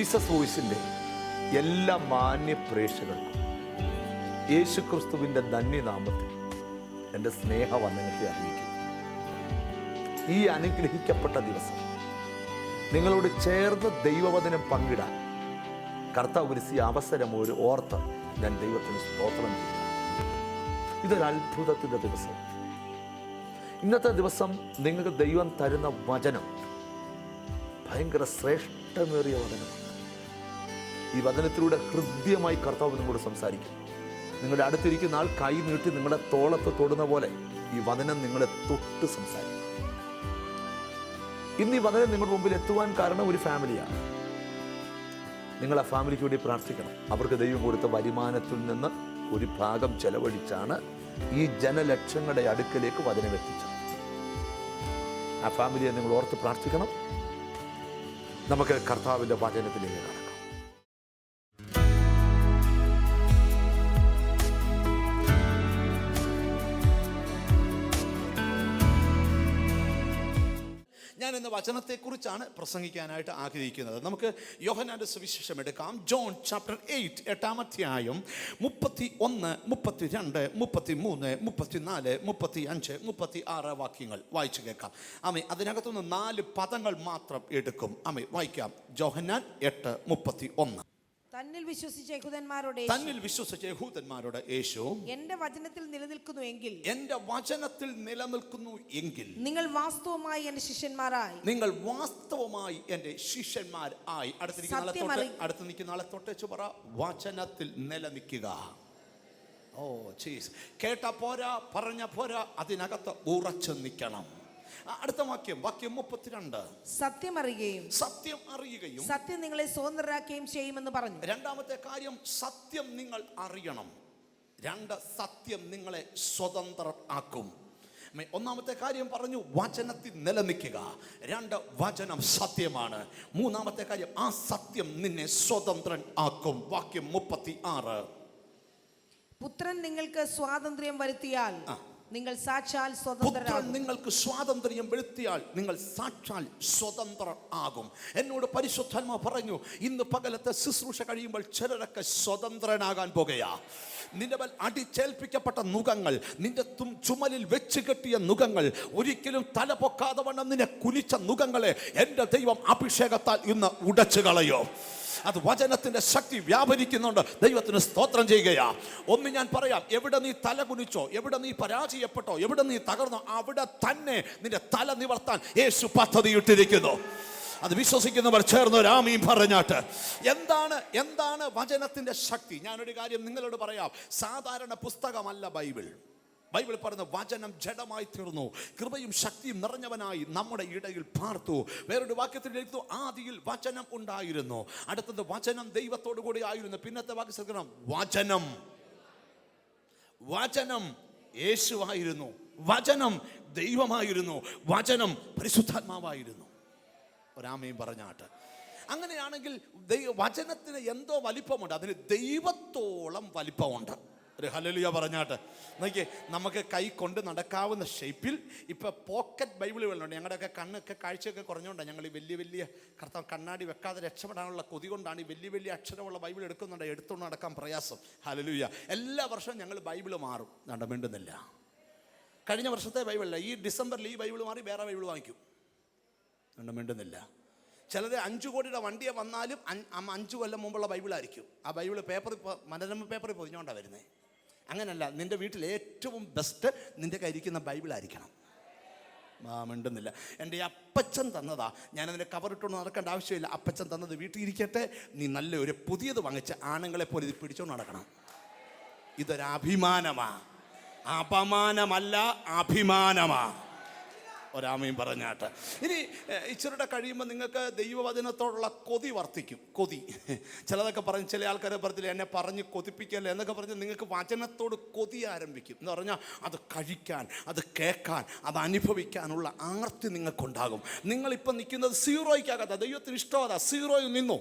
Jesus വോയിസിൻ്റെ എല്ലാ മാന്യ പ്രേക്ഷകർക്കും യേശുക്രിസ്തുവിൻ്റെ ധന്യനാമത്തിൽ എൻ്റെ സ്നേഹവന്ദനത്തെ അറിയിക്കുന്നു. ഈ അനുഗ്രഹിക്കപ്പെട്ട ദിവസം നിങ്ങളോട് ചേർന്ന് ദൈവവചനം പങ്കിടാൻ കർത്താവ് ഒരുക്കിയ അവസരം ഒരു ഓർത്ത് ഞാൻ ദൈവത്തിന് സ്തോത്രം ചെയ്യുന്നു. ഇതൊരു അത്ഭുതത്തിൻ്റെ ദിവസം. ഇന്നത്തെ ദിവസം നിങ്ങൾക്ക് ദൈവം തരുന്ന വചനം ഭയങ്കര ശ്രേഷ്ഠമേറിയ വചനം. ഈ വചനത്തിലൂടെ ഹൃദ്യമായി കർത്താവ് നിങ്ങളോട് സംസാരിക്കും. നിങ്ങളുടെ അടുത്തിരിക്കുന്ന ആൾ കൈ നീട്ടി നിങ്ങളുടെ തോളത്ത് തൊടുന്ന പോലെ ഈ വചനം നിങ്ങളെ തൊട്ട് സംസാരിക്കും. ഇന്ന് ഈ വചനം നിങ്ങളുടെ മുമ്പിൽ എത്തുവാൻ കാരണം ഒരു ഫാമിലിയാണ്. നിങ്ങൾ ആ ഫാമിലിക്ക് വേണ്ടി പ്രാർത്ഥിക്കണം. അവർക്ക് ദൈവം കൊടുത്ത വരുമാനത്തിൽ നിന്ന് ഒരു ഭാഗം ചെലവഴിച്ചാണ് ഈ ജനലക്ഷങ്ങളുടെ അടുക്കലേക്ക് വചനം എത്തിച്ചത്. ആ ഫാമിലിയെ നിങ്ങൾ ഓർത്ത് പ്രാർത്ഥിക്കണം. നമുക്ക് കർത്താവിൻ്റെ വചനത്തിലേക്ക് കടക്കാം. ഞാൻ ഇന്ന് വചനത്തെക്കുറിച്ചാണ് പ്രസംഗിക്കാനായിട്ട് ആഗ്രഹിക്കുന്നത്. നമുക്ക് യോഹന്നാന്റെ സുവിശേഷം എടുക്കാം. ജോൺ ചാപ്റ്റർ 8 8-ാം അധ്യായം 31, 32, 33, 34, 35, 36 വാക്യങ്ങൾ വായിച്ചു കേൾക്കാം. ആമേ, അതിനകത്തുനിന്ന് 4 പദങ്ങൾ മാത്രം എടുക്കും. ആമേ, വായിക്കാം. യോഹന്നാൻ 8:31. തന്നിൽ വിശ്വസിച്ച യഹൂദന്മാരോട് യേശു എന്റെ വചനത്തിൽ നിലനിൽക്കുന്നു എങ്കിൽ നിങ്ങൾ വാസ്തവമായി എന്റെ ശിഷ്യന്മാരായി അടുത്ത് നിൽക്കുന്ന ആളെ തൊട്ടേച്ച് പറ, വചനത്തിൽ നിലനിൽക്കുക. ഓ ചീസ്, കേട്ട പോരാ, പറഞ്ഞ പോരാ, അതിനകത്ത് ഉറച്ചു നിൽക്കണം. അടുത്ത വാക്യം 32. സത്യം അറിയുകയും സത്യം നിങ്ങളെ സ്വതന്ത്രരാക്കുകയും ചെയ്യുമെന്ന് പറഞ്ഞു. രണ്ടാമത്തെ കാര്യം, സത്യം നിങ്ങൾ അറിയണം. 2, സത്യം നിങ്ങളെ സ്വതന്ത്രരാക്കും. ഒന്നാമത്തെ കാര്യം പറഞ്ഞു, വചനത്തിൽ നിലനിൽക്കുക. 2, വചനം സത്യമാണ്. മൂന്നാമത്തെ കാര്യം, ആ സത്യം നിന്നെ സ്വതന്ത്രൻ ആക്കും. വാക്യം 36. പുത്രൻ നിങ്ങൾക്ക് സ്വാതന്ത്ര്യം വരുത്തിയാൽ നിങ്ങൾ സാക്ഷാൽ സ്വതന്ത്രരാകും. നിങ്ങൾക്ക് സ്വാതന്ത്ര്യം വരുത്തിയാൽ നിങ്ങൾ സാക്ഷാൽ സ്വതന്ത്രർ ആകും. എന്നോട് പരിശുദ്ധാത്മാവ് പറഞ്ഞു, ഇന്ന് പകലത്തെ ശുശ്രൂഷ കഴിയുമ്പോൾ ചിലരൊക്കെ സ്വതന്ത്രനാകാൻ പോകുകയാ. നിന്റെ മേൽ അടിച്ചേൽപ്പിക്കപ്പെട്ട നുകങ്ങൾ, നിന്റെ ചുമലിൽ വെച്ച് കെട്ടിയ നുകങ്ങൾ, ഒരിക്കലും തല പൊക്കാതെ വണ്ണം നിന്നെ കുനിച്ച നുകങ്ങളെ എൻ്റെ ദൈവം അഭിഷേകത്താൽ ഇന്ന് ഉടച്ചു കളയോ. അത് വചനത്തിന്റെ ശക്തി വ്യാപരിക്കുന്നുണ്ട്. ദൈവത്തിന് സ്തോത്രം ചെയ്യുകയാ. ഒന്ന് ഞാൻ പറയാം, എവിടെ നീ തല കുനിച്ചോ, എവിടെ നീ പരാജയപ്പെട്ടോ, എവിടെ നീ തകർന്നോ, അവിടെ തന്നെ നിന്റെ തല നിവർത്താൻ യേശു പദ്ധതി ഇട്ടിരിക്കുന്നു. അത് വിശ്വസിക്കുന്നവർ ചേർന്ന് ആമീൻ പറഞ്ഞാട്ട്. എന്താണ് വചനത്തിന്റെ ശക്തി? ഞാനൊരു കാര്യം നിങ്ങളോട് പറയാം. സാധാരണ പുസ്തകമല്ല ബൈബിൾ. ബൈബിൾ പറയുന്ന വചനം ജഡമായി തീർന്നു, കൃപയും ശക്തിയും നിറഞ്ഞവനായി നമ്മുടെ ഇടയിൽ പാർത്തു. വേറൊരു വാക്യത്തിൽ എഴുതുന്നു, ആദിയിൽ വചനം ഉണ്ടായിരുന്നു. അടുത്തത് വചനം ദൈവത്തോടു കൂടി ആയിരുന്നു. പിന്നത്തെ വാക്യം ശ്രദ്ധിക്കണം, വചനം യേശുവായിരുന്നു, വചനം ദൈവമായിരുന്നു, വചനം പരിശുദ്ധാത്മാവായിരുന്നു. ഒരാമയും പറഞ്ഞാട്ട്. അങ്ങനെയാണെങ്കിൽ വചനത്തിന് എന്തോ വലിപ്പമുണ്ട്, അതിന് ദൈവത്തോളം വലിപ്പമുണ്ട്. ഒരു ഹല്ലേലൂയ പറഞ്ഞാട്ട്. നോക്കിയേ, നമുക്ക് കൈ കൊണ്ട് നടക്കാവുന്ന ഷേപ്പിൽ ഇപ്പോൾ പോക്കറ്റ് ബൈബിളുകളുണ്ട്. ഞങ്ങളുടെയൊക്കെ കണ്ണൊക്കെ കാഴ്ചയൊക്കെ കുറഞ്ഞുകൊണ്ടാണ് ഞങ്ങൾ ഈ വലിയ കർത്താവ് കണ്ണാടി വെക്കാതെ രക്ഷപ്പെടാനുള്ള കൊതി കൊണ്ടാണ് ഈ വലിയ അക്ഷരമുള്ള ബൈബിൾ എടുക്കുന്നുണ്ട്. എടുത്തുകൊണ്ട് നടക്കാൻ പ്രയാസം. ഹല്ലേലൂയ. എല്ലാ വർഷവും ഞങ്ങൾ ബൈബിൾ മാറും. മിണ്ടുന്നില്ല. കഴിഞ്ഞ വർഷത്തെ ബൈബിളല്ല, ഈ ഡിസംബറിൽ ഈ ബൈബിൾ മാറി വേറെ ബൈബിൾ വാങ്ങിക്കും. മിണ്ടുന്നില്ല. ചിലത് 5 കോടിയുടെ വണ്ടിയെ വന്നാലും 5 കൊല്ലം മുമ്പുള്ള ബൈബിളായിരിക്കും. ആ ബൈബിൾ മനോരമ പേപ്പറിൽ പൊതിഞ്ഞുകൊണ്ടാണ് വരുന്നത്. അങ്ങനല്ല, നിൻ്റെ വീട്ടിൽ ഏറ്റവും ബെസ്റ്റ് നിൻ്റെ കയ്യിരിക്കുന്ന ബൈബിളായിരിക്കണം. മിണ്ടുന്നില്ല. എൻ്റെ അപ്പച്ചൻ തന്നതാ, ഞാനതിൻ്റെ കവറിട്ടുകൊണ്ട് നടക്കേണ്ട ആവശ്യമില്ല. അപ്പച്ചൻ തന്നത് വീട്ടിൽ ഇരിക്കട്ടെ. നീ നല്ല ഒരു പുതിയത് വാങ്ങിച്ച് ആണുങ്ങളെ പോലെ ഇത് പിടിച്ചുകൊണ്ട് നടക്കണം. ഇതൊരു അഭിമാനമാ, അപമാനമല്ല, അഭിമാനമാ. ഒരാമയും പറഞ്ഞാട്ട്. ഇനി ഇച്ചിരുടെ കഴിയുമ്പോൾ നിങ്ങൾക്ക് ദൈവവചനത്തോടുള്ള കൊതി വർദ്ധിക്കും. കൊതി ചിലതൊക്കെ പറഞ്ഞ്, ചില ആൾക്കാരെ പറഞ്ഞില്ല, എന്നെ പറഞ്ഞ് കൊതിപ്പിക്കല്ലേ എന്നൊക്കെ പറഞ്ഞ് നിങ്ങൾക്ക് വചനത്തോട് കൊതി ആരംഭിക്കും. എന്ന് പറഞ്ഞാൽ അത് കഴിക്കാൻ, അത് കേൾക്കാൻ, അത് അനുഭവിക്കാനുള്ള ആർത്തി നിങ്ങൾക്കുണ്ടാകും. നിങ്ങളിപ്പം നിൽക്കുന്നത് സീറോയ്ക്കാകത്ത, ദൈവത്തിന് ഇഷ്ടമല്ല, സീറോയിൽ നിന്നു.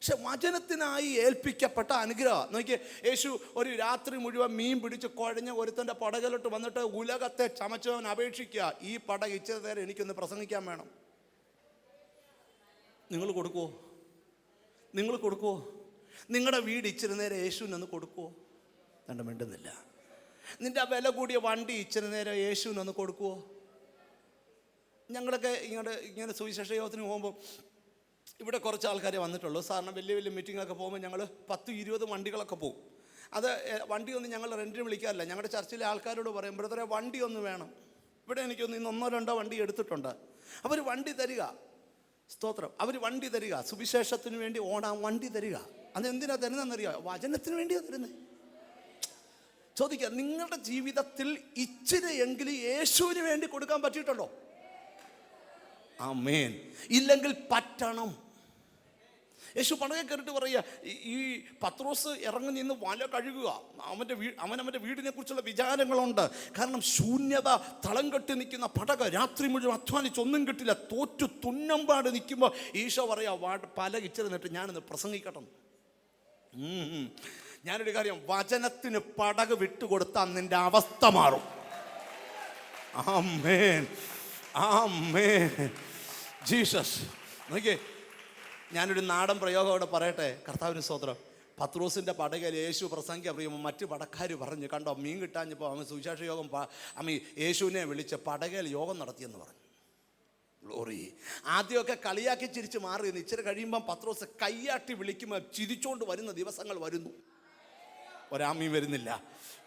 പക്ഷെ വചനത്തിനായി ഏൽപ്പിക്കപ്പെട്ട അനുഗ്രഹം നോക്കിയേ. യേശു ഒരു രാത്രി മുഴുവൻ മീൻ പിടിച്ച് കുഴഞ്ഞ് ഒരുത്തൻ്റെ പടകിലോട്ട് വന്നിട്ട് ഉലകത്തെ ചമച്ചവൻ അപേക്ഷിക്കുക, ഈ പടക ഇച്ചിരി നേരം എനിക്കൊന്ന് പ്രസംഗിക്കാൻ വേണം. നിങ്ങൾ കൊടുക്കുമോ? നിങ്ങൾ കൊടുക്കുമോ? നിങ്ങളുടെ വീട് ഇച്ചിരി നേരം യേശുവിനൊന്ന് കൊടുക്കുമോ? കണ്ട മിണ്ടുന്നില്ല. നിന്റെ വില കൂടിയ വണ്ടി ഇച്ചിരി നേരം യേശുവിനൊന്ന് കൊടുക്കുമോ? ഞങ്ങളൊക്കെ ഇങ്ങനെ സുവിശേഷ യോഗത്തിന് പോകുമ്പോൾ ഇവിടെ കുറച്ച് ആൾക്കാരെ വന്നിട്ടുള്ളൂ. സാധാരണ വലിയ വലിയ മീറ്റിങ്ങിലൊക്കെ പോകുമ്പോൾ ഞങ്ങൾ 10-20 വണ്ടികളൊക്കെ പോകും. അത് വണ്ടിയൊന്നും ഞങ്ങൾ റെൻറ്റിന് വിളിക്കാറില്ല. ഞങ്ങളുടെ ചർച്ചിലെ ആൾക്കാരോട് പറയും, ബ്രദറെ വണ്ടി ഒന്ന് വേണം. ഇവിടെ എനിക്കൊന്ന് ഇന്ന് 1-2 വണ്ടി എടുത്തിട്ടുണ്ട്. അവർ വണ്ടി തരിക. സ്തോത്രം. അവർ വണ്ടി തരിക, സുവിശേഷത്തിന് വേണ്ടി ഓടാൻ വണ്ടി തരിക. അതെന്തിനാ തരുന്നതെന്നറിയാം? വചനത്തിന് വേണ്ടിയാണ് തരുന്നത്. ചോദിക്കുക, നിങ്ങളുടെ ജീവിതത്തിൽ ഇച്ചിരിയെങ്കിലും യേശുവിന് വേണ്ടി കൊടുക്കാൻ പറ്റിയിട്ടുണ്ടോ? ആമേൻ. ഇല്ലെങ്കിൽ പറ്റണം. യേശു പണകെ കയറിട്ട് പറയുക, ഈ പത്രോസ് ഇറങ്ങി നിന്ന് വല കഴുകുക. അവനവൻ്റെ വീടിനെ കുറിച്ചുള്ള വിചാരങ്ങളുണ്ട്. കാരണം ശൂന്യത തളം കെട്ടി നിൽക്കുന്ന പടക രാത്രി മുഴുവൻ അധ്വാനിച്ചൊന്നും കിട്ടില്ല, തോറ്റു തുന്നമ്പാട് നിൽക്കുമ്പോൾ ഈശോ പറയാ, പല ഇച്ചിരി നിട്ട് ഞാനൊന്ന് പ്രസംഗിക്കട്ടെ. ഞാനൊരു കാര്യം, വചനത്തിന് പടക വിട്ടുകൊടുത്താൽ നിന്റെ അവസ്ഥ മാറും. ആമേൻ, ആമേൻ, ജീസസ്. നോക്കിയേ, ഞാനൊരു നാടൻ പ്രയോഗം അവിടെ പറയട്ടെ. കർത്താവിന് സ്തോത്രം. പത്രോസിൻ്റെ പടകയിൽ യേശു പ്രസംഗിക്കാൻ പറയുമ്പോൾ മറ്റു പടക്കാർ പറഞ്ഞു, കണ്ടോ മീൻ കിട്ടാഞ്ഞപ്പോൾ അവൻ സുവിശേഷ യോഗം യേശുവിനെ വിളിച്ച് പടകയിൽ യോഗം നടത്തിയെന്ന് പറഞ്ഞു. ഗ്ലോറി. ആദ്യമൊക്കെ കളിയാക്കി ചിരിച്ച് മാറി. ഇച്ചിരി കഴിയുമ്പം പത്രോസ് കയ്യാട്ടി വിളിക്കുമ്പോൾ ചിരിച്ചുകൊണ്ട് വരുന്ന ദിവസങ്ങൾ വരുന്നു. ഒരാമീൻ വരുന്നില്ല.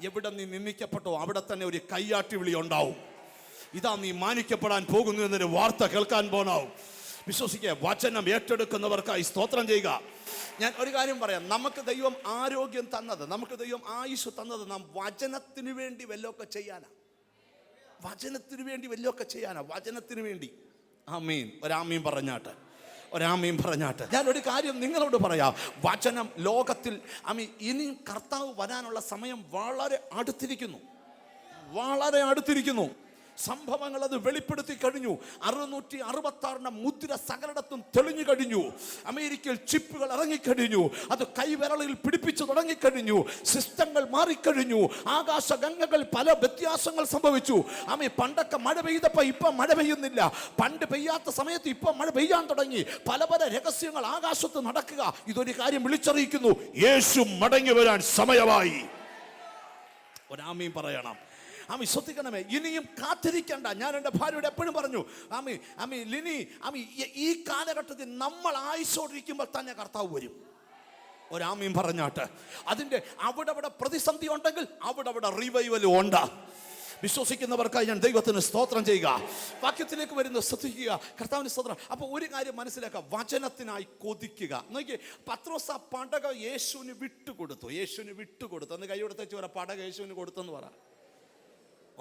എവിടെ നീ നിന്ദിക്കപ്പെട്ടോ അവിടെ തന്നെ ഒരു കയ്യാട്ടി വിളി ഉണ്ടാവും. ഇതാ നീ മാനിക്കപ്പെടാൻ പോകുന്നു എന്നൊരു വാർത്ത കേൾക്കാൻ പോനാവും. വിശ്വസിക്കുക. വചനം ഏറ്റെടുക്കുന്നവർക്കായി സ്തോത്രം ചെയ്യുക. ഞാൻ ഒരു കാര്യം പറയാം, നമുക്ക് ദൈവം ആരോഗ്യം തന്നത്, നമുക്ക് ദൈവം ആയുസ് തന്നത് നാം വചനത്തിന് വേണ്ടി വല്ലതൊക്കെ ചെയ്യാനാ. വചനത്തിന് വേണ്ടി വല്ലതൊക്കെ ചെയ്യാനാ. വചനത്തിന് വേണ്ടി. ആമീൻ. ഒരാമീൻ പറഞ്ഞാട്ട്, ഒരാമീൻ പറഞ്ഞാട്ട്. ഞാൻ ഒരു കാര്യം നിങ്ങളോട് പറയാം. വചനം ലോകത്തിൽ ഇനിയും കർത്താവ് വരാനുള്ള സമയം വളരെ അടുത്തിരിക്കുന്നു, വളരെ അടുത്തിരിക്കുന്നു. സംഭവങ്ങൾ അത് വെളിപ്പെടുത്തി കഴിഞ്ഞു. 666 മുദ്ര സകലയിടത്തും തെളിഞ്ഞു കഴിഞ്ഞു. അമേരിക്കയിൽ ചിപ്പുകൾ ഇറങ്ങിക്കഴിഞ്ഞു. അത് കൈവിരളിൽ പിടിപ്പിച്ചു തുടങ്ങിക്കഴിഞ്ഞു. സിസ്റ്റങ്ങൾ മാറിക്കഴിഞ്ഞു. ആകാശഗംഗകൾ പല വ്യത്യാസങ്ങൾ സംഭവിച്ചു. പണ്ടൊക്കെ മഴ പെയ്തപ്പോൾ ഇപ്പം മഴ പെയ്യുന്നില്ല. പണ്ട് പെയ്യാത്ത സമയത്ത് ഇപ്പം മഴ പെയ്യാൻ തുടങ്ങി. പല പല രഹസ്യങ്ങൾ ആകാശത്ത് നടക്കുക. ഇതൊരു കാര്യം വിളിച്ചറിയിക്കുന്നു, യേശു മടങ്ങി വരാൻ സമയമായി. ഒരാമീൻ പറയണം. ശ്രദ്ധിക്കണമേ, ഇനിയും കാത്തിരിക്കണ്ട. ഞാൻ എൻ്റെ ഭാര്യയോട് എപ്പോഴും പറഞ്ഞു, ലിനി, ഈ കാലഘട്ടത്തിൽ നമ്മൾ ആയുസ്സോടിരിക്കുമ്പോൾ തന്നെ കർത്താവ് വരും. ഒരാമീൻ പറഞ്ഞാട്ട്. അതിൻ്റെ അവിടെ പ്രതിസന്ധി ഉണ്ടെങ്കിൽ അവിടെ റിവൈവലും ഉണ്ട്. വിശ്വസിക്കുന്നവർക്കായി ഞാൻ ദൈവത്തിന് സ്തോത്രം ചെയ്യുക. വാക്യത്തിലേക്ക് വരുന്ന ശ്രദ്ധിക്കുക. കർത്താവിന് സ്തോത്രം. അപ്പോൾ ഒരു കാര്യം മനസ്സിലാക്കുക, വചനത്തിനായി കൊതിക്കുക. നോക്കിയേ, പത്രോസ് ആ പടക യേശുവിന് വിട്ടുകൊടുത്തു. യേശുവിന് വിട്ടുകൊടുത്തു. അന്ന് കൈ കൊടുത്ത് വെച്ച് പറ, പടക യേശുവിന് കൊടുത്തെന്ന് പറ.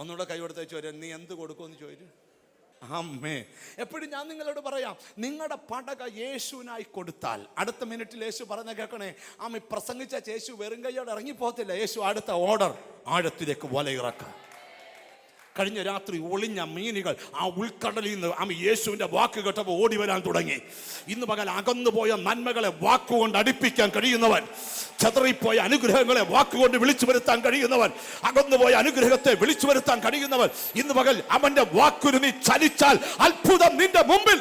ഒന്നുകൂടെ കൈ കൊടുത്ത് വെച്ച് വരാം, നീ എന്ത് കൊടുക്കുമെന്ന് ചോദിച്ചു. അമ്മേ, എപ്പോഴും ഞാൻ നിങ്ങളോട് പറയാം, നിങ്ങളുടെ പടക യേശുവിനായി കൊടുത്താൽ, അടുത്ത മിനിറ്റിൽ യേശു പറഞ്ഞ കേൾക്കണേ, പ്രസംഗിച്ച യേശു വെറും കൈയോടെ ഇറങ്ങിപ്പോകത്തില്ല. യേശു അടുത്ത ഓർഡർ, ആഴത്തിലേക്ക് വലയിറക്കാം. കഴിഞ്ഞ രാത്രി ഒളിഞ്ഞ മീനുകൾ ആ ഉൾക്കടലിൽ നിന്ന് യേശുവിൻ്റെ വാക്ക് കേട്ടപ്പോൾ ഓടി വരാൻ തുടങ്ങി. ഇന്ന് പകൽ അകന്നുപോയ നന്മകളെ വാക്കുകൊണ്ട് അടുപ്പിക്കാൻ കഴിയുന്നവൻ, ചതറിപ്പോയ അനുഗ്രഹങ്ങളെ വാക്കുകൊണ്ട് വിളിച്ചു വരുത്താൻ കഴിയുന്നവൻ, അകന്നുപോയ അനുഗ്രഹത്തെ വിളിച്ചു വരുത്താൻ കഴിയുന്നവൻ, ഇന്ന് പകൽ അവന്റെ വാക്കുരു നീ ചലിച്ചാൽ അത്ഭുതം നിന്റെ മുമ്പിൽ.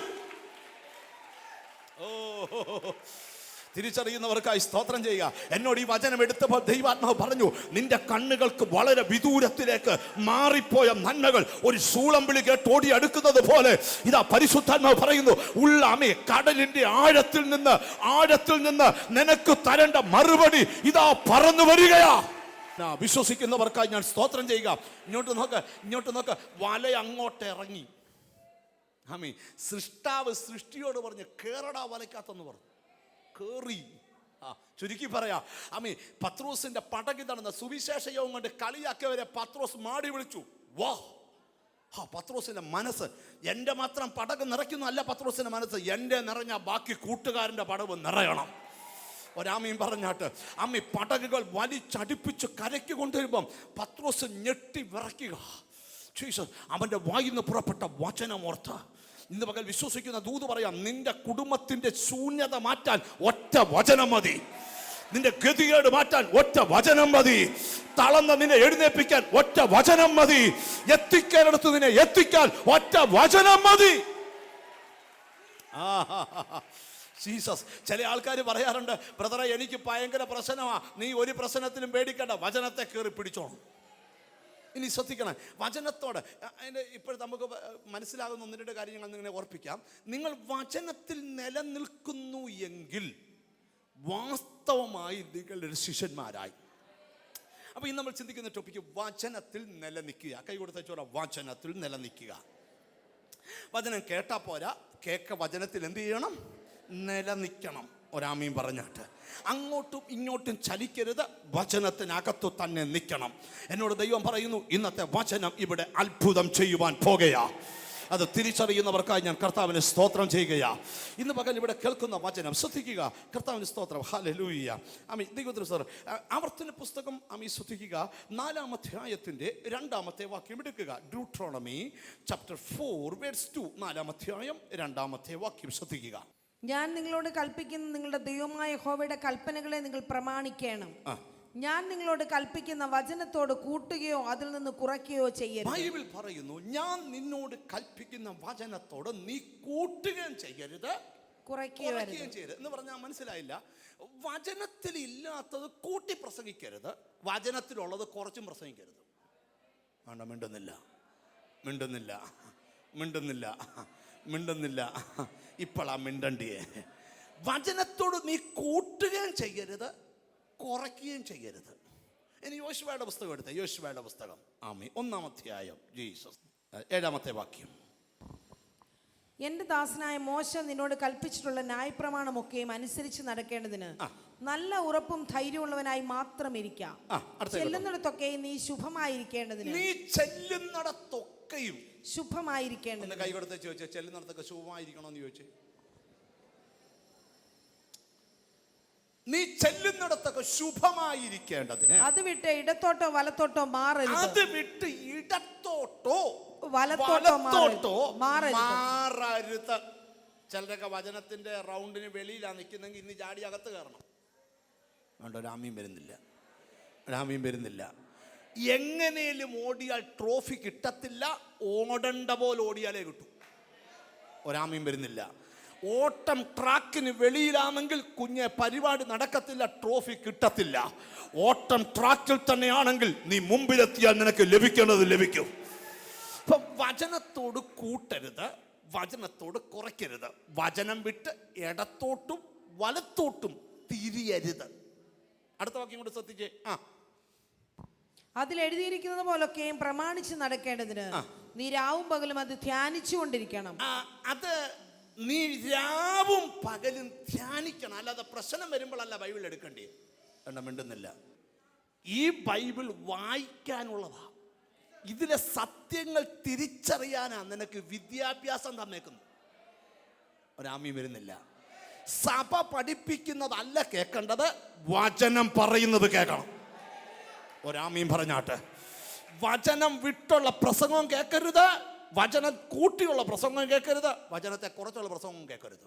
തിരിച്ചറിയുന്നവർക്കായി സ്തോത്രം ചെയ്യുക. എന്നോട് ഈ വചനം എടുത്തപ്പോൾ ദൈവാത്മാവ് പറഞ്ഞു, നിന്റെ കണ്ണുകൾക്ക് വളരെ വിദൂരത്തിലേക്ക് മാറിപ്പോയ നന്മകൾ ഒരു ശൂളം വിളി കേട്ട് ഓടി അടുക്കുന്നത് പോലെ ഇതാ പരിശുദ്ധാത്മാവ് പറയുന്നു, കടലിന്റെ ആഴത്തിൽ നിന്ന് നിനക്ക് തരേണ്ട മറുപടി ഇതാ പറന്നു വരികയാ. വിശ്വസിക്കുന്നവർക്കായി ഞാൻ സ്തോത്രം ചെയ്യുക. ഇങ്ങോട്ട് നോക്ക്. വല അങ്ങോട്ട് ഇറങ്ങി. സൃഷ്ടാവ് സൃഷ്ടിയോട് പറഞ്ഞു, കേറടാ വലയ്ക്കാത്തെന്ന് പറഞ്ഞു. കേറി. ചുരുക്കി പറയാ, പത്രോസിന്റെ പടകിൽ നടന്ന സുവിശേഷ യോഗം കൊണ്ട് കളിയാക്കിയവരെ പത്രോസ് മാടി വിളിച്ചു. വാ, പത്രോസിന്റെ മനസ്സ്, എൻ്റെ മാത്രം പടക് നിറയ്ക്കുന്നതല്ല പത്രോസിന്റെ മനസ്സ്, എൻ്റെ നിറഞ്ഞ ബാക്കി കൂട്ടുകാരൻ്റെ പടവ് നിറയണം. ഒരാമീൻ പറഞ്ഞാട്ട് പടകുകൾ വലിച്ചടിപ്പിച്ച് കരയ്ക്ക് കൊണ്ടുവരുമ്പം പത്രോസ് ഞെട്ടി വിറയ്ക്കുക. അവന്റെ വായിൽ നിന്ന് പുറപ്പെട്ട വചനമോർത്ത ഇന്ന് പകൽ വിശ്വസിക്കുന്ന ദൂത് പറയാം, നിന്റെ കുടുംബത്തിന്റെ ശൂന്യത മാറ്റാൻ ഒറ്റ വചനം മതി. നിന്റെ ഗതികേട് മാറ്റാൻ ഒറ്റ വചനം മതി. തളർന്ന നിന്നെ എഴുന്നേൽപ്പിക്കാൻ ഒറ്റ വചനം മതി. എത്തിക്കാനെടുത്ത് നിന്നെ എത്തിക്കാൻ ഒറ്റ വചനം മതി. ജീസസ്. ചില ആൾക്കാർ പറയാറുണ്ട്, ബ്രദറെ എനിക്ക് ഭയങ്കര പ്രശ്നമാ. നീ ഒരു പ്രശ്നത്തിലും പേടിക്കണ്ട, വചനത്തെ കയറി പിടിച്ചോണം. ഇനി ശ്രദ്ധിക്കണം, വചനത്തോട് അതിൻ്റെ ഇപ്പോൾ നമുക്ക് മനസ്സിലാകുന്ന ഒന്ന് രണ്ട് കാര്യം ഞങ്ങൾ നിങ്ങളെ ഓർപ്പിക്കാം. നിങ്ങൾ വചനത്തിൽ നിലനിൽക്കുന്നു എങ്കിൽ വാസ്തവമായി നിങ്ങളൊരു ശിഷ്യന്മാരായി. അപ്പോൾ ഇന്ന് നമ്മൾ ചിന്തിക്കുന്ന ടോപ്പിക്ക് വചനത്തിൽ നിലനിൽക്കുക. കൈ കൊടുത്ത വചനത്തിൽ നിലനിൽക്കുക. വചനം കേട്ടാ പോരാ, വചനത്തിൽ എന്ത് ചെയ്യണം? നിലനിൽക്കണം. ഒരാമീൻ പറഞ്ഞാട്ട് അങ്ങോട്ടും ഇങ്ങോട്ടും ചലിക്കരുത്, വചനത്തിനകത്തു തന്നെ നിൽക്കണം. എന്നോട് ദൈവം പറയുന്നു, ഇന്നത്തെ വചനം ഇവിടെ അത്ഭുതം ചെയ്യുവാൻ പോകുകയാ. അത് തിരിച്ചറിയുന്നവർക്കായി ഞാൻ കർത്താവിന് സ്തോത്രം ചെയ്യുകയാ. ഇന്ന് പകൽ ഇവിടെ കേൾക്കുന്ന വചനം ശ്രദ്ധിക്കുക. കർത്താവിന് സ്തോത്രം. ഹല്ലേലൂയ. ആമീൻ. ദൈവത്തിന് സ്തോത്രം. ആവർത്തന പുസ്തകം ശ്രദ്ധിക്കുക, 4-ാം അധ്യായത്തിന്റെ 2-ാമത്തെ വാക്യം എടുക്കുക. Deuteronomy chapter 4 verse 2. 4-ാം അധ്യായം 2-ാമത്തെ വാക്യം ശ്രദ്ധിക്കുക. ഞാൻ നിങ്ങളോട് കൽപ്പിക്കുന്ന നിങ്ങളുടെ ദൈവമായ യഹോവയുടെ കൽപ്പനകളെ നിങ്ങൾ പ്രമാണിക്കണം. ഞാൻ നിങ്ങളോട് കൽപ്പിക്കുന്ന വചനത്തോട് കൂട്ടുകയോ അതിൽ നിന്ന് കുറയ്ക്കുകയോ ചെയ്യരുത്. ബൈബിൾ പറയുന്നു, ഞാൻ നിന്നോട് കൽപ്പിക്കുന്ന വചനത്തോട് നീ കൂട്ടുകയും ചെയ്യരുത്, കുറയ്ക്കുകയും ചെയ്യരുത് എന്ന് പറഞ്ഞാൽ മനസ്സിലായില്ല. വചനത്തിൽ ഇല്ലാത്തത് കൂട്ടി പ്രസംഗിക്കരുത്, വചനത്തിലുള്ളത് കുറച്ചും പ്രസംഗിക്കരുത്. വേണ്ട, മിണ്ടുന്നില്ല. ഇപ്പോഴാ മിണ്ടണ്ടിയെ. വചനത്തോട് നീ കൂട്ടുകയും ചെയ്യരുത്, കുറയ്ക്കുകയും ചെയ്യരുത്. ഇനി യോശുവയുടെ പുസ്തകം എടുത്തേ. യോശുവയുടെ പുസ്തകം ആമീൻ 1-ാം അധ്യായം ജീസസ് 7-ാമത്തെ വാക്യം. എന്റെ ദാസനായ മോശ നിന്നോട് കൽപ്പിച്ചിട്ടുള്ള ന്യായപ്രമാണമൊക്കെയും അനുസരിച്ച് നടക്കേണ്ടതിന് നല്ല ഉറപ്പും ധൈര്യമുള്ളവനായി മാത്രം ഇരിക്കാം. ചെല്ലുന്നിടത്തൊക്കെയും നീ ശുഭമായിരിക്കേണ്ടതിന്. നീ ചെല്ലുന്നിടത്തൊക്കെയും ശുഭമായിരിക്കേണ്ടത്. കൈ കൊടുത്ത് ചോദിച്ചു, ചെല്ലുന്നിടത്തൊക്കെ ശുഭമായിരിക്കണമെന്ന് ചോദിച്ചു. നീ ചെല്ലുന്നിടത്തൊക്കെ ശുഭമായിരിക്കേണ്ടതിന് അത് വിട്ട് ഇടത്തോട്ടോ വലത്തോട്ടോ മാറരുത്. അത് വിട്ട് ഇടത്തോട്ടോ വലത്തോട്ടോ മാറരുത്. ചിലരൊക്കെ വചനത്തിന്റെ റൗണ്ടിന് വെളിയിലാണ് നിൽക്കുന്നെങ്കിൽ ഇന്ന് ചാടി അകത്ത് കയറണം. വേണ്ട, രാമ്യം വരുന്നില്ല. എങ്ങനെയും ഓടിയാൽ ട്രോഫി കിട്ടത്തില്ല, ഓടണ്ട പോലെ ഓടിയാലേ കിട്ടൂ. ഒരാമ്യം വരുന്നില്ല. ഓട്ടം ട്രാക്കിന് വെളിയിലാണെങ്കിൽ കുഞ്ഞെ പരിപാടി നടക്കത്തില്ല, ട്രോഫി കിട്ടത്തില്ല. ഓട്ടം ട്രാക്കിൽ തന്നെയാണെങ്കിൽ നീ മുമ്പിലെത്തിയാൽ നിനക്ക് ലഭിക്കേണ്ടത് ലഭിക്കും. ഇപ്പം വചനത്തോട് കൂട്ടരുത്, വചനത്തോട് കുറയ്ക്കരുത്. വചനം വിട്ട് ഇടത്തോട്ടും വലത്തോട്ടും തിരിയരുത്. അടുത്ത വാക്യം കൊണ്ട് ശ്രദ്ധിച്ചേ. അതിൽ എഴുതിയിരിക്കുന്നത് പോലൊക്കെയും പ്രമാണിച്ച് നടക്കേണ്ടതിന് നീ രാവും പകലും അത് ധ്യാനിച്ചു കൊണ്ടിരിക്കണം. അത് നീ രാവും പകലും ധ്യാനിക്കണം. അല്ലാതെ പ്രശ്നം വരുമ്പോഴല്ല ബൈബിൾ എടുക്കേണ്ടി. മിണ്ടുന്നില്ല. ഈ ബൈബിൾ വായിക്കാനുള്ളതാ. ഇതിലെ സത്യങ്ങൾ തിരിച്ചറിയാനാ നിനക്ക് വിദ്യാഭ്യാസം തന്നേക്കുന്നു. ഒരാമ്യം വരുന്നില്ല. സഭ പഠിപ്പിക്കുന്നതല്ല കേൾക്കേണ്ടത്, വചനം പറയുന്നത് കേൾക്കണം. ഒരാമ്യം പറഞ്ഞാട്ട്. വചനം വിട്ടുള്ള പ്രസംഗം കേൾക്കരുത്, വചനം കൂട്ടിയുള്ള പ്രസംഗം കേൾക്കരുത്, വചനത്തെ കുറച്ചുള്ള പ്രസംഗം കേൾക്കരുത്.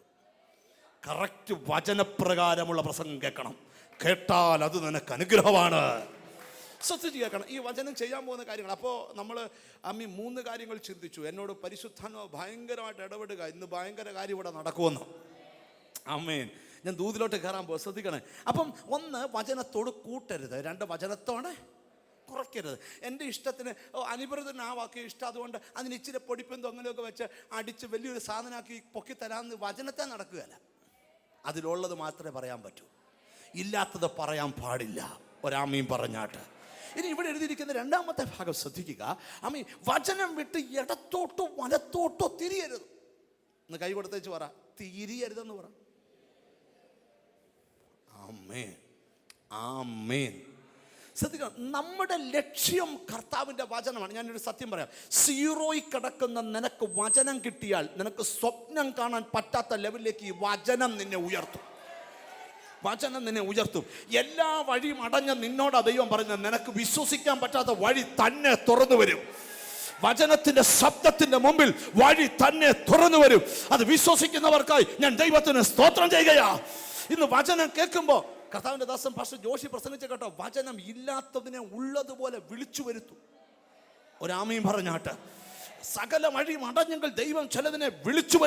കറക്റ്റ് വചനപ്രകാരമുള്ള പ്രസംഗം കേൾക്കണം. കേട്ടാൽ അത് നിനക്ക് അനുഗ്രഹമാണ്. ശ്രദ്ധിച്ച് കേൾക്കണം. ഈ വചനം ചെയ്യാൻ പോകുന്ന കാര്യങ്ങൾ. അപ്പോൾ നമ്മൾ 3 കാര്യങ്ങൾ ചിന്തിച്ചു. എന്നോട് പരിശുദ്ധാത്മാവ് ഭയങ്കരമായിട്ട് ഇടപെടുക, ഇന്ന് ഭയങ്കര കാര്യം ഇവിടെ നടക്കുമെന്ന്. ആമേൻ. ഞാൻ ദൂതിലോട്ട് കയറാൻ പോകും, ശ്രദ്ധിക്കണേ. അപ്പം 1, വചനത്തോട് കൂട്ടരുത്. 2, വചനത്തോടെ കുറയ്ക്കരുത്. എൻ്റെ ഇഷ്ടത്തിന് അനുപരിതന് ആ വാക്ക് ഇഷ്ടം, അതുകൊണ്ട് അതിന് ഇച്ചിരി പൊടിപ്പും തൊങ്ങലൊക്കെ വെച്ച് അടിച്ച് വലിയൊരു സാധനമാക്കി പൊക്കി തരാമെന്ന് വചനത്തെ നടക്കുകയല്ല. അതിലുള്ളത് മാത്രമേ പറയാൻ പറ്റൂ, ഇല്ലാത്തത് പറയാൻ പാടില്ല. ഒരാമീൻ പറഞ്ഞാട്ട്. ഇനി ഇവിടെ എഴുതിയിരിക്കുന്ന 2-ാമത്തെ ഭാഗം ശ്രദ്ധിക്കുക. ആമീൻ. വചനം വിട്ട് ഇടത്തോട്ടോ വലത്തോട്ടോ തിരിയരുത്. ഒന്ന് കൈ കൊടുത്തേച്ച് പറ, തിരിയരുതെന്ന് പറ. ആമേൻ. ശ്രദ്ധിക്കണം, നമ്മുടെ ലക്ഷ്യം കർത്താവിൻ്റെ വചനമാണ്. ഞാനൊരു സത്യം പറയാം. 0 കിടക്കുന്ന നിനക്ക് വചനം കിട്ടിയാൽ നിനക്ക് സ്വപ്നം കാണാൻ പറ്റാത്ത ലെവലിലേക്ക് ഈ വചനം നിന്നെ ഉയർത്തും. എല്ലാ വഴിയും അടഞ്ഞ നിന്നോട് ദൈവം പറയുന്നത്, നിനക്ക് വിശ്വസിക്കാൻ പറ്റാത്ത വഴി തന്നെ തുറന്നു വരും. വചനത്തിന്റെ ശബ്ദത്തിന്റെ മുമ്പിൽ വഴി തന്നെ തുറന്നു വരും. അത് വിശ്വസിക്കുന്നവർക്കായി ഞാൻ ദൈവത്തിന് സ്തോത്രം ചെയ്യുകയാ. ഇന്ന് വചനം കേൾക്കുമ്പോൾ കർത്താവിന്റെ ദാസൻ പാസ്റ്റർ ജോഷി പ്രസംഗിച്ച കേട്ടോ, വചനം ഇല്ലാത്തതിനെ ഉള്ളതുപോലെ വിളിച്ചു വരുത്തും. ഒരാമീൻ പറഞ്ഞാട്ട്. സകല വഴിയും അടഞ്ഞെങ്കിൽ ദൈവം ചിലതിനെ വിളിച്ചു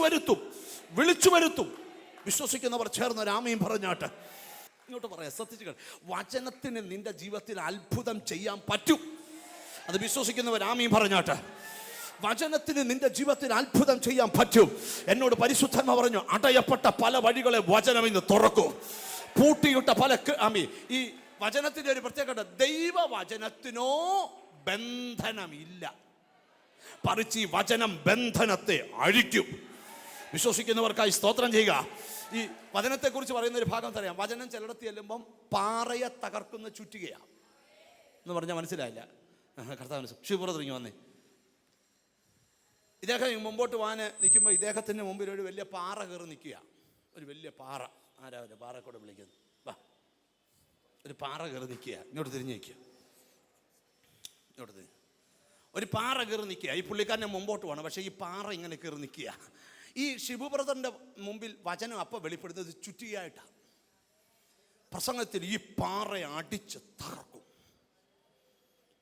വരുത്തും. വിളിച്ചു വരുത്തും. വിശ്വസിക്കുന്നവർ ചേർന്ന് രാമയും പറഞ്ഞാട്ട് ഇങ്ങോട്ട് പറയാം. ശ്രദ്ധിച്ചു, വചനത്തിന് നിന്റെ ജീവിതത്തിൽ അത്ഭുതം ചെയ്യാൻ പറ്റും. അത് വിശ്വസിക്കുന്നവർ രാമയും പറഞ്ഞാട്ട്. വചനത്തിന് നിന്റെ ജീവിതത്തിൽ അത്ഭുതം ചെയ്യാൻ പറ്റും. എന്നോട് പരിശുദ്ധന്മാർ പറഞ്ഞു, അടയപ്പെട്ട പല വഴികളെ വചനം ഇന്ന് തുറക്കും. പൂട്ടിയിട്ട പല ഈ വചനത്തിന്റെ ഒരു പ്രത്യേകത, ദൈവവചനത്തിനോ ബന്ധനമില്ല, പറിച്ച് ഈ വചനം ബന്ധനത്തെ അഴിക്കും. വിശ്വസിക്കുന്നവർക്കായി സ്തോത്രം ചെയ്യുക. ഈ വചനത്തെക്കുറിച്ച് പറയുന്ന ഒരു ഭാഗം അറിയാം. വചനം ചിലയിടത്ത് ചെല്ലുമ്പം പാറയെ തകർക്കുന്ന ചുറ്റികയാണ് എന്ന് പറഞ്ഞാൽ മനസ്സിലായില്ല. കർത്താവ് ശിവപുറത്ത് ഇങ്ങ് വന്നേ. ഇദ്ദേഹം മുമ്പോട്ട് പോകാൻ നിൽക്കുമ്പോൾ ഇദ്ദേഹത്തിൻ്റെ മുമ്പിൽ ഒരു വലിയ പാറ കയറി നിൽക്കുക. ഒരു വലിയ പാറ. ആരാ ഒരു പാറ കൂടെ വിളിക്കുന്നത്? വാ, ഒരു പാറ കയറി നിൽക്കുക. ഇങ്ങോട്ട് തിരിഞ്ഞ് നിൽക്കുക. ഇങ്ങോട്ട് തിരിഞ്ഞ് ഒരു പാറ കയറി നിൽക്കുക. ഈ പുള്ളിക്കാരനെ മുമ്പോട്ട് പോകണം, പക്ഷേ ഈ പാറ ഇങ്ങനെ കയറി നിൽക്കുക. ഈ ശിവബ്രദറിൻ്റെ മുമ്പിൽ വചനം അപ്പം വെളിപ്പെടുന്നത് ചുറ്റിയായിട്ടാണ്. പ്രസംഗത്തിൽ ഈ പാറയെ അടിച്ച് തകർക്കും.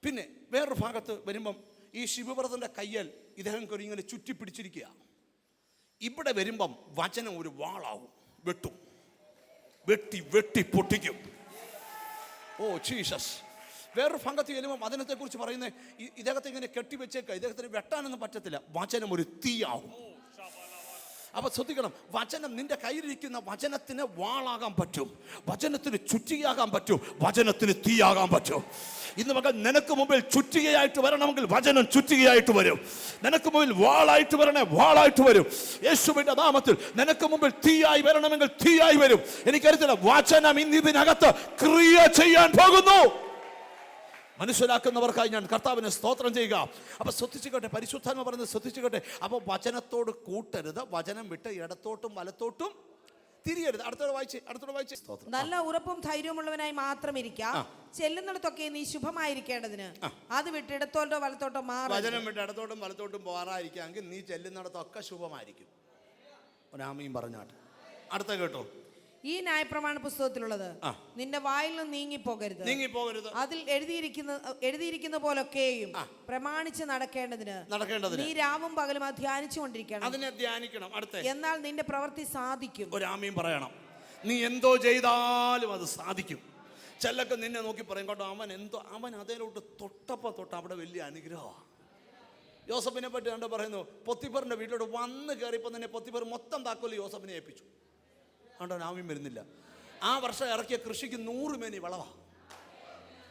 പിന്നെ വേറൊരു ഭാഗത്ത് വരുമ്പം ഈ ശിവബ്രദറിൻ്റെ കയ്യിൽ ഇദ്ദേഹം കയറി ഇങ്ങനെ ചുറ്റി പിടിച്ചിരിക്കുക. ഇവിടെ വരുമ്പം വചനം ഒരു വാളാവും, വെട്ടും, വെട്ടി വെട്ടി പൊട്ടിക്കും. Oh Jesus. വേറൊരു ഭാഗത്ത് ചെല്ലുമ്പോൾ വചനത്തെക്കുറിച്ച് പറയുന്നത് ഇദ്ദേഹത്തെ ഇങ്ങനെ കെട്ടിവെച്ചേക്കുക. ഇദ്ദേഹത്തിന് വെട്ടാനൊന്നും പറ്റത്തില്ല. വചനം ഒരു തീയാവും. അപ്പൊ ശ്രദ്ധിക്കണം, വചനം നിന്റെ കയ്യിലിരിക്കുന്ന വചനത്തിന് വാളാകാൻ പറ്റും, വചനത്തിന് ചുറ്റിയാകാൻ പറ്റും, വചനത്തിന് തീയാകാൻ പറ്റും. ഇന്ന് മകൾ നിനക്ക് മുമ്പിൽ ചുറ്റികയായിട്ട് വരണമെങ്കിൽ വചനം ചുറ്റികയായിട്ട് വരും. നിനക്ക് മുമ്പിൽ വാളായിട്ട് വരണേ, വാളായിട്ട് വരും. യേശുവിന്റെ നാമത്തിൽ നിനക്ക് മുമ്പിൽ തീയായി വരണമെങ്കിൽ തീയായി വരും. എനിക്കറിയത്തില്ല, വചനം ഇന്ന് ഇതിനകത്ത് ക്രിയ ചെയ്യാൻ പോകുന്നു. മനസ്സിലാക്കുന്നവർക്കായി ഞാൻ കർത്താവിനെ സ്തോത്രം ചെയ്യുക. അപ്പൊ ശ്രദ്ധിച്ചുകട്ടെ, പരിശുദ്ധാത്മ പറയുന്നത് ശ്രദ്ധിച്ചുകട്ടെ. അപ്പൊ വചനത്തോട് കൂട്ടരുത്, വചനം വിട്ട് ഇടത്തോട്ടും വലത്തോട്ടും തിരിയരുത്. അടുത്തോടെ വായിച്ച്. നല്ല ഉറപ്പും ധൈര്യമുള്ളവനായി മാത്രം ഇരിക്കാം. ചെല്ലുന്നിടത്തൊക്കെ നീ ശുഭമായിരിക്കേണ്ടതിന് അത് വിട്ട് ഇടത്തോട്ടോ വലത്തോട്ടോ മാറി. വചനം വിട്ട് ഇടത്തോട്ടും വലത്തോട്ടും പോകാറായിരിക്കാമെങ്കിൽ നീ ചെല്ലുന്നിടത്തൊക്കെ ശുഭമായിരിക്കും. ഒരാമയും പറഞ്ഞാട്ട്. അടുത്ത കേട്ടോ, ഈ ന്യായപ്രമാണ പുസ്തകത്തിലുള്ളത് നിന്റെ വായിൽ നിന്ന് നീങ്ങിപ്പോകരുത്. അതിൽ എഴുതിയിരിക്കുന്ന പോലൊക്കെയും പ്രമാണിച്ച് നടക്കേണ്ടതിന് നീ രാവും പകലും അത് ധ്യാനിച്ചുകൊണ്ടിരിക്കണം. അതിനെ ധ്യാനിക്കണം. അടുത്ത, എന്നാൽ നിന്റെ പ്രവൃത്തി സാധിക്കും. ഒരാമയും പറയണം. നീ എന്തോ ചെയ്താലും അത് സാധിക്കും. ചിലക്ക് നിന്നെ നോക്കി പറയും കേട്ടോ, അവൻ അതേലോട്ട് തൊട്ട അവിടെ വലിയ അനുഗ്രഹമാണ്. യോസഫിനെ പറ്റി കണ്ടോ പറയുന്നു, പൊത്തിഫറിന്റെ വീട്ടിലോട്ട് വന്ന് കയറിയപ്പോൾ തന്നെ പൊത്തിഫർ മൊത്തം താക്കോല് യോസഫിനെ ഏൽപ്പിച്ചു. അതുകൊണ്ട് രാമ്യം വരുന്നില്ല. ആ വർഷം ഇറക്കിയ കൃഷിക്ക് 100 മേനി വളവാ.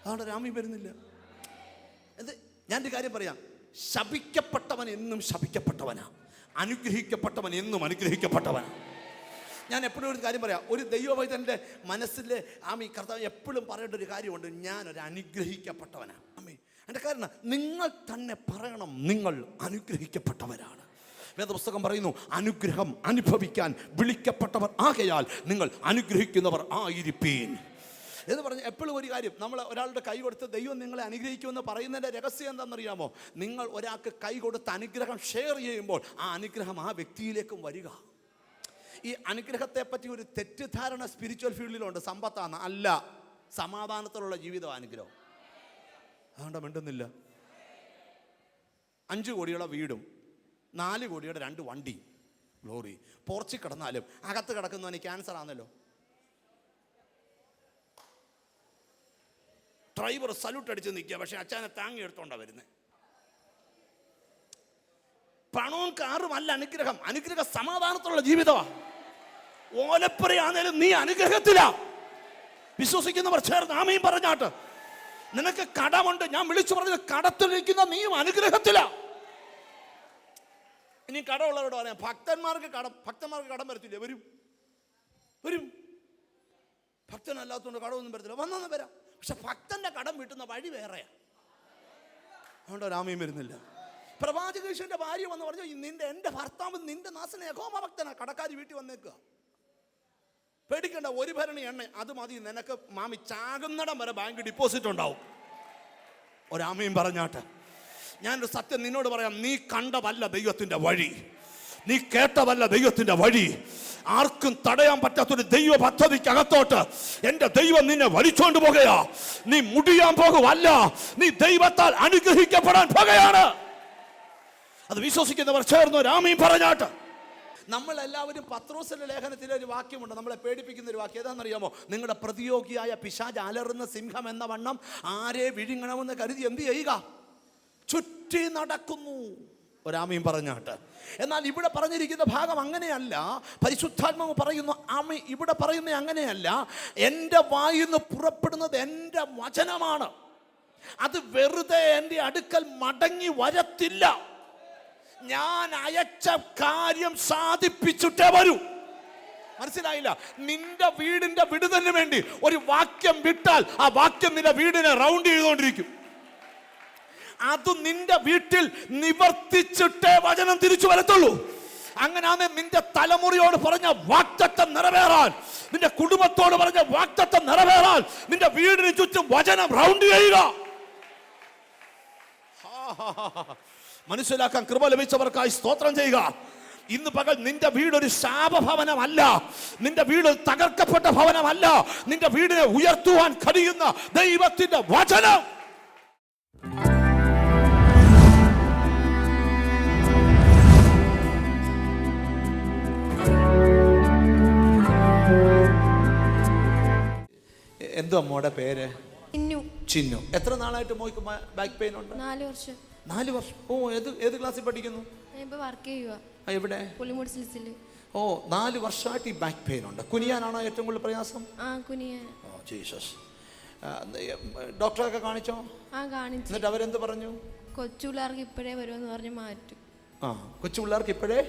അതുകൊണ്ട് രാമ്യം വരുന്നില്ല. ഇത് ഞാൻ ഒരു കാര്യം പറയാം, ശപിക്കപ്പെട്ടവൻ എന്നും ശപിക്കപ്പെട്ടവനാ, അനുഗ്രഹിക്കപ്പെട്ടവൻ എന്നും അനുഗ്രഹിക്കപ്പെട്ടവനാ. ഞാൻ എപ്പോഴും ഒരു കാര്യം പറയാം, ഒരു ദൈവവൈദ്യൻ്റെ മനസ്സിൽ കർത്താവ് എപ്പോഴും പറയേണ്ട ഒരു കാര്യമുണ്ട്, ഞാനൊരു അനുഗ്രഹിക്കപ്പെട്ടവനാണ്. എൻ്റെ കാരണം നിങ്ങൾ തന്നെ പറയണം, നിങ്ങൾ അനുഗ്രഹിക്കപ്പെട്ടവരാണ്. വേദപുസ്തകം പറയുന്നു, അനുഗ്രഹം അനുഭവിക്കാൻ വിളിക്കപ്പെട്ടവർ ആകയാൽ നിങ്ങൾ അനുഗ്രഹിക്കുന്നവർ ആയിരിപ്പീൻ എന്ന് പറഞ്ഞ് എപ്പോഴും ഒരു കാര്യം, നമ്മൾ ഒരാളുടെ കൈ കൊടുത്ത് ദൈവം നിങ്ങളെ അനുഗ്രഹിക്കുമെന്ന് പറയുന്നതിൻ്റെ രഹസ്യം എന്താണെന്നറിയാമോ? നിങ്ങൾ ഒരാൾക്ക് കൈ കൊടുത്ത് അനുഗ്രഹം ഷെയർ ചെയ്യുമ്പോൾ ആ അനുഗ്രഹം ആ വ്യക്തിയിലേക്കും വരിക. ഈ അനുഗ്രഹത്തെ പറ്റി ഒരു തെറ്റിദ്ധാരണ സ്പിരിച്വൽ ഫീൽഡിലുണ്ട്. സമ്പത്താണ്, അല്ല, സമാധാനത്തിലുള്ള ജീവിതം അനുഗ്രഹം. അതുകൊണ്ട് മിണ്ടുന്നില്ല. 5 കോടിയുള്ള വീടും 4 കോടിയുടെ 2 വണ്ടി, ഗ്ലോറി. പോർച്ചിൽ കിടന്നാലും അകത്ത് കിടക്കുന്നവന് ക്യാൻസർ ആണല്ലോ. ഡ്രൈവർ സല്യൂട്ട് അടിച്ച് നിൽക്കുക, പക്ഷെ അച്ഛനെ താങ്ങി എടുത്തോണ്ടാ വരുന്നത്. പണവും കാറും അല്ല അനുഗ്രഹം. അനുഗ്രഹം സമാധാനത്തിലുള്ള ജീവിതമാണ്. ഓലപ്പുരയാണേലും നീ അനുഗ്രഹത്തിലാ. വിശ്വസിക്കുന്നവർ ചേർന്ന് ആമേൻ പറഞ്ഞാട്ട്. നിനക്ക് കടമുണ്ട്, ഞാൻ വിളിച്ചു പറഞ്ഞത് കടത്തിലിരിക്കുന്ന നീയും അനുഗ്രഹത്തിലാ. ഇനി കടമുള്ളവരോട് പറയാം, ഭക്തന്മാർക്ക് കടം വരത്തില്ല. വരും. ഭക്തനല്ലാത്തതുകൊണ്ട് കടമൊന്നും വരത്തില്ല, വന്നൊന്നും വരാം. പക്ഷെ ഭക്തന്റെ കടം വീട്ടുന്ന വഴി വേറെയാ. അതുകൊണ്ട് രാമയും വരുന്നില്ല. പ്രവാചകന്റെ ഭാര്യ വന്ന് പറഞ്ഞു, എൻ്റെ ഭർത്താവ് നിന്റെ നാസനെ യഹോവ ഭക്തനാ, കടക്കാരി വീട്ടിൽ വന്നേക്കുക. പേടിക്കണ്ട, 1 ഭരണി എണ്ണ അത് മതി നിനക്ക്. മാമി ചാകുന്നിടം വരെ ബാങ്ക് ഡിപ്പോസിറ്റ് ഉണ്ടാവും. ഒരാമയും പറഞ്ഞാട്ട്. ഞാനൊരു സത്യം നിന്നോട് പറയാം, നീ കണ്ടതല്ല ദൈവത്തിൻ്റെ വഴി, നീ കേട്ടതല്ല ദൈവത്തിൻ്റെ വഴി. ആർക്കും തടയാൻ പറ്റാത്തൊരു ദൈവ പദ്ധതിക്കകത്തോട്ട് എൻ്റെ ദൈവം നിന്നെ വലിച്ചോണ്ട് പോകുകയാ. നീ മുടിയാൻ പോകുവല്ല, നീ ദൈവത്താൽ അനുഗ്രഹിക്കപ്പെടാൻ പോകുകയാണ്. അത് വിശ്വസിക്കുന്നവർ ചേർന്ന് രാമയും പറഞ്ഞാട്ട്. നമ്മളെല്ലാവരും പത്രോസിന്റെ ലേഖനത്തിലെ ഒരു വാക്യമുണ്ട്, നമ്മളെ പേടിപ്പിക്കുന്ന ഒരു വാക്യം. ഏതാണെന്നറിയാമോ? നിങ്ങളുടെ പ്രതിയോഗിയായ പിശാച് അലറുന്ന സിംഹം എന്ന വണ്ണം ആരെ വിഴുങ്ങണമെന്ന് കരുതി എന്ത് ചെയ്യുക? ചുറ്റി നടക്കുന്നു. ഒരാമയും പറഞ്ഞാട്ട്. എന്നാൽ ഇവിടെ പറഞ്ഞിരിക്കുന്ന ഭാഗം അങ്ങനെയല്ല. പരിശുദ്ധാത്മാവ് പറയുന്നു, ആമി ഇവിടെ പറയുന്നത് അങ്ങനെയല്ല. എൻ്റെ വായിന്ന് പുറപ്പെടുന്നത് എൻ്റെ വചനമാണ്. അത് വെറുതെ എൻ്റെ അടുക്കൽ മടങ്ങി വരത്തില്ല. ഞാൻ അയച്ച കാര്യം സാധിപ്പിച്ചിട്ടേ വരൂ. മനസ്സിലായില്ല? നിന്റെ വീടിന്റെ വിടുതലിന് വേണ്ടി ഒരു വാക്യം വിട്ടാൽ ആ വാക്യം നിന്റെ വീടിനെ റൗണ്ട് ചെയ്തുകൊണ്ടിരിക്കും. അത് നിന്റെ വീട്ടിൽ നിവർത്തിച്ചിട്ടേ വചനം തിരിച്ചു വരത്തുള്ളൂ. അങ്ങനെയാണ് നിന്റെ തലമുറയോട് പറഞ്ഞ വാഗ്ദത്തം നിറവേറാൻ, നിന്റെ കുടുംബത്തോട് പറഞ്ഞ വാഗ്ദത്തം നിറവേറാൻ നിന്റെ വീടിന് ചുറ്റും വചനം റൗണ്ട് ചെയ്യുക. മനസ്സിലാക്കാൻ കൃപ ലഭിച്ചവർക്കായി സ്തോത്രം ചെയ്യുക. ഇന്ന് പകൽ നിന്റെ വീടൊരു ശാപഭവനമല്ല, നിന്റെ വീട് തകർക്കപ്പെട്ട ഭവനമല്ല. നിന്റെ വീടിനെ ഉയർത്തുവാൻ കഴിയുന്ന ദൈവത്തിന്റെ വചനം. എന്തോ അമ്മയുടെ പേര്? ചിന്നു. എത്ര നാളായിട്ട് മോയ്ക്ക് ബാക്ക് പെയിൻ ഉണ്ട്? 4 വർഷം. 4 വർഷം. ഓ, ഏത് ക്ലാസ്സിൽ പഠിക്കുന്നു? വർക്ക് ചെയ്യുക. എവിടെ? പുളിമുടിസിൽ. ഓ, 4 വർഷമായിട്ട് ഈ ബാക്ക് പെയിൻ ഉണ്ട്. കുനിയാനാണോ ഏറ്റവും കൂടുതൽ പ്രയാസം? കുനിയാൻ. Oh Jesus. ഡോക്ടറൊക്കെ കാണിച്ചോ? കാണിച്ചു. എന്നിട്ട് അവരെന്ത് പറഞ്ഞു? കൊച്ചു പിള്ളേർക്ക് ഇപ്പോഴേ വരുമെന്ന് പറഞ്ഞ് മാറ്റും. കൊച്ചു പിള്ളേർക്ക് ഇപ്പോഴേ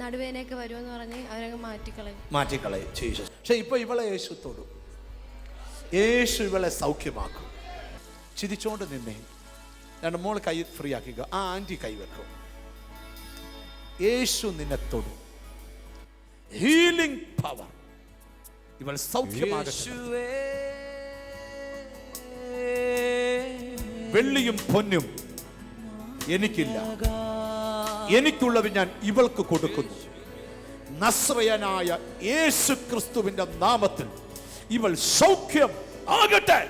നടുവേനൊക്കെ വരുമെന്ന് പറഞ്ഞ് അവരങ്ങ് മാറ്റിക്കളയും. ജീസസ്. പക്ഷെ ഇപ്പൊ ഇവളെ യേശു തൊടും. യേശു ഇവളെ സൗഖ്യമാക്കും. ചിരിച്ചോണ്ട് നിന്നേ. രണ്ട് മോൾ കൈ ഫ്രീ ആക്കിക്കോ. ആ ആന്റി കൈ വെക്കും. യേശു നിന്നെ തൊടും. Healing power. ഇവൾ സൗഖ്യമാകട്ടെ. വെള്ളിയും പൊന്നും എനിക്കില്ല, എനിക്കുള്ളത് ഞാൻ ഇവൾക്ക് കൊടുക്കുന്നു. നസ്രയനായ യേശു ക്രിസ്തുവിന്റെ നാമത്തിൽ ഇവൾ സൗഖ്യം ആകട്ടെ.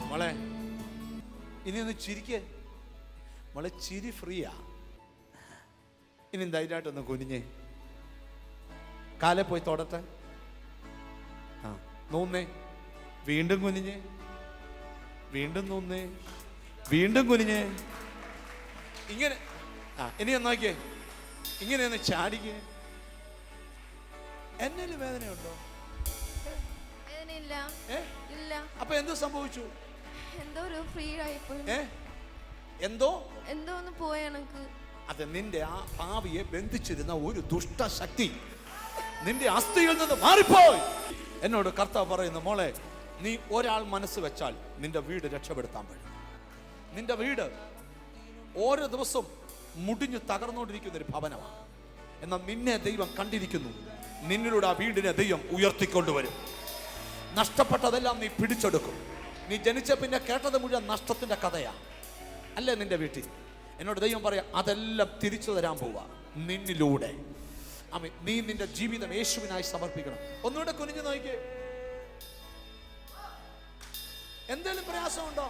മോളെ ഇനി ഒന്ന് ചിരിക്കേ. മോളെ ചിരി ഫ്രീയാ. ഇനി ധൈര്യമായിട്ടൊന്ന് കുനിഞ്ഞേ. കാലെ പോയി തൊടട്ടെ. നൂന്നേ. വീണ്ടും കുനിഞ്ഞേ. വീണ്ടും നൂന്നേ. വീണ്ടും കുനിഞ്ഞേ. ഇങ്ങനെ. ഇനി ഒന്ന് നോക്കിയേ. ഇങ്ങനെ ഒന്ന് ചാടിക്കേ. എന്നൊരു വേദനയുണ്ടോ? ഇല്ല. അപ്പൊ എന്തോ സംഭവിച്ചു? എന്തോ ഒരു ഫ്രീ ആയിപ്പോയി. എന്തോ ഒന്ന് പോയ കണക്ക്. അത് നിന്റെ ആ ഭാവിയെ ബന്ധിച്ചിരുന്ന ഒരു ദുഷ്ടശക്തി നിന്റെ അസ്ഥിയിൽ നിന്ന് മാറിപ്പോയി. എന്നോട് കർത്താവ് പറയുന്നു, മോളെ നീ ഒരാൾ മനസ്സ് വെച്ചാൽ നിന്റെ വീട് രക്ഷപ്പെടുത്താൻ പറ്റും. നിന്റെ വീട് ഓരോ ദിവസവും മുടിഞ്ഞു തകർന്നുകൊണ്ടിരിക്കുന്ന ഒരു ഭവനമാണ്. എന്നാൽ നിന്നെ ദൈവം കണ്ടിരിക്കുന്നു. നിന്നിലൂടെ ആ വീടിനെ ദൈവം ഉയർത്തിക്കൊണ്ടുവരും. നഷ്ടപ്പെട്ടതെല്ലാം നീ പിടിച്ചെടുക്കും. നീ ജനിച്ച പിന്നെ കേട്ടത് മുഴുവൻ നഷ്ടത്തിന്റെ കഥയാ അല്ലേ നിന്റെ വീട്ടിൽ? എന്നോട് ദൈവം പറയാം, അതെല്ലാം തിരിച്ചു തരാൻ പോവാ നിന്നിലൂടെ. ആമേൻ. നീ നിന്റെ ജീവിതം യേശുവിനായി സമർപ്പിക്കണം. ഒന്നുകൂടെ കുനിഞ്ഞു നോക്കിയേ. എന്തെങ്കിലും പ്രയാസമുണ്ടോ?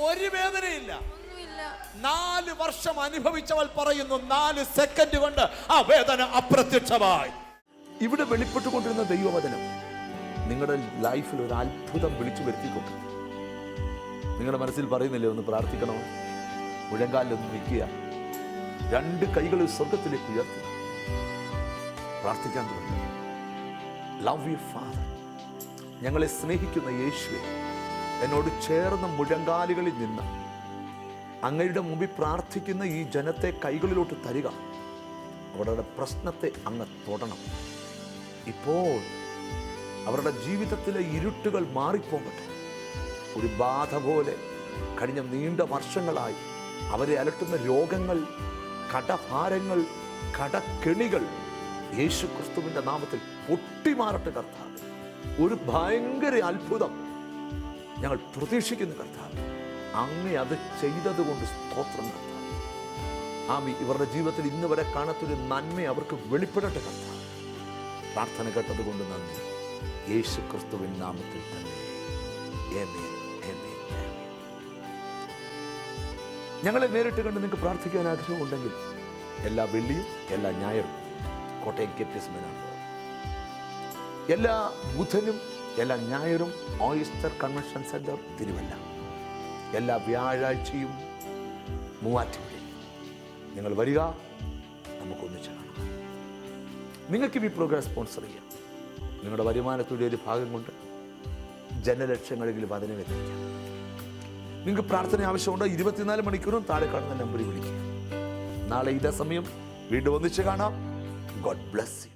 ഒരു വേദനയില്ല. 4 വർഷം അനുഭവിച്ചവൾ പറയുന്നു 4 സെക്കൻഡ് കൊണ്ട് ആ വേദന അപ്രത്യക്ഷമായി. ഇവിടെ വെളിപ്പെട്ടുകൊണ്ടിരുന്ന ദൈവവചനം നിങ്ങളുടെ ലൈഫിൽ ഒരു അത്ഭുതം വിളിച്ചു വരുത്തിക്കൊണ്ട് നിങ്ങളുടെ മനസ്സിൽ പറയുന്നില്ലേ, ഒന്ന് പ്രാർത്ഥിക്കണോ? മുഴങ്കാലിലൊന്ന് നിൽക്കുക, 2 കൈകൾ സ്വർഗത്തിലേക്ക് ഉയർത്തുക, പ്രാർത്ഥിക്കാൻ തുടങ്ങുക. ലവ് യു ഫാദർ, ഞങ്ങളെ സ്നേഹിക്കുന്ന യേശുവേ, എന്നോട് ചേർന്ന മുഴങ്കാലുകളിൽ നിന്ന് അങ്ങയുടെ മുമ്പിൽ പ്രാർത്ഥിക്കുന്ന ഈ ജനത്തെ കൈകളിലോട്ട് തരിക. അവരുടെ പ്രശ്നത്തെ അങ്ങ് തൊടണം. ഇപ്പോൾ അവരുടെ ജീവിതത്തിലെ ഇരുട്ടുകൾ മാറിപ്പോകട്ടെ. ഒരു ബാധ പോലെ കഴിഞ്ഞ നീണ്ട വർഷങ്ങളായി അവരെ അലട്ടുന്ന രോഗങ്ങൾ, കടഭാരങ്ങൾ, കടക്കെണികൾ യേശു ക്രിസ്തുവിന്റെ നാമത്തിൽ പൊട്ടിമാറട്ടെ കർത്താവ്. ഒരു ഭയങ്കര അത്ഭുതം ഞങ്ങൾ പ്രതീക്ഷിക്കുന്നു കർത്താവ്. അങ്ങേ അത് ചെയ്തതുകൊണ്ട് സ്തോത്രം കർത്താവ്. ആമി ഇവരുടെ ജീവിതത്തിൽ ഇന്ന് വരെ കാണാത്തൊരു നന്മ അവർക്ക് വെളിപ്പെടട്ടെ കർത്താവ്. പ്രാർത്ഥന കേട്ടതുകൊണ്ട് നന്ദി. യേശു ക്രിസ്തുവിൻ നാമത്തിൽ തന്നെ. ആമേൻ, ആമേൻ, ആമേൻ. ഞങ്ങളെ നേരിട്ട് കണ്ട് നിങ്ങൾക്ക് പ്രാർത്ഥിക്കാൻ ആഗ്രഹമുണ്ടെങ്കിൽ എല്ലാ വെള്ളിയും എല്ലാ ഞായറും കോട്ടയം KPS-മേനാണ്. എല്ലാ ബുധനും എല്ലാ ഞായറും ഓയിസ്റ്റർ കൺവെൻഷൻ സെന്റർ തിരുവല്ല. എല്ലാ വ്യാഴാഴ്ചയും മൂവാറ്റുപുഴയിൽ. നിങ്ങൾ വരിക, നമുക്കൊന്നിച്ച് കാണാം. നിങ്ങൾക്ക് ഈ പ്രോഗ്രാം സ്പോൺസർ ചെയ്യാം. നിങ്ങളുടെ വരുമാനത്തിൻ്റെ ഒരു ഭാഗം കൊണ്ട് ജനലക്ഷങ്ങളിൽ വചനം എത്തിക്കാം. നിങ്ങൾക്ക് പ്രാർത്ഥന ആവശ്യമുണ്ട്, 24 മണിക്കൂറും താഴെ കാണുന്ന നമ്പറിൽ വിളിക്കുക. നാളെ ഇതേ സമയം വീണ്ടും ഒന്നിച്ച് കാണാം. God bless you.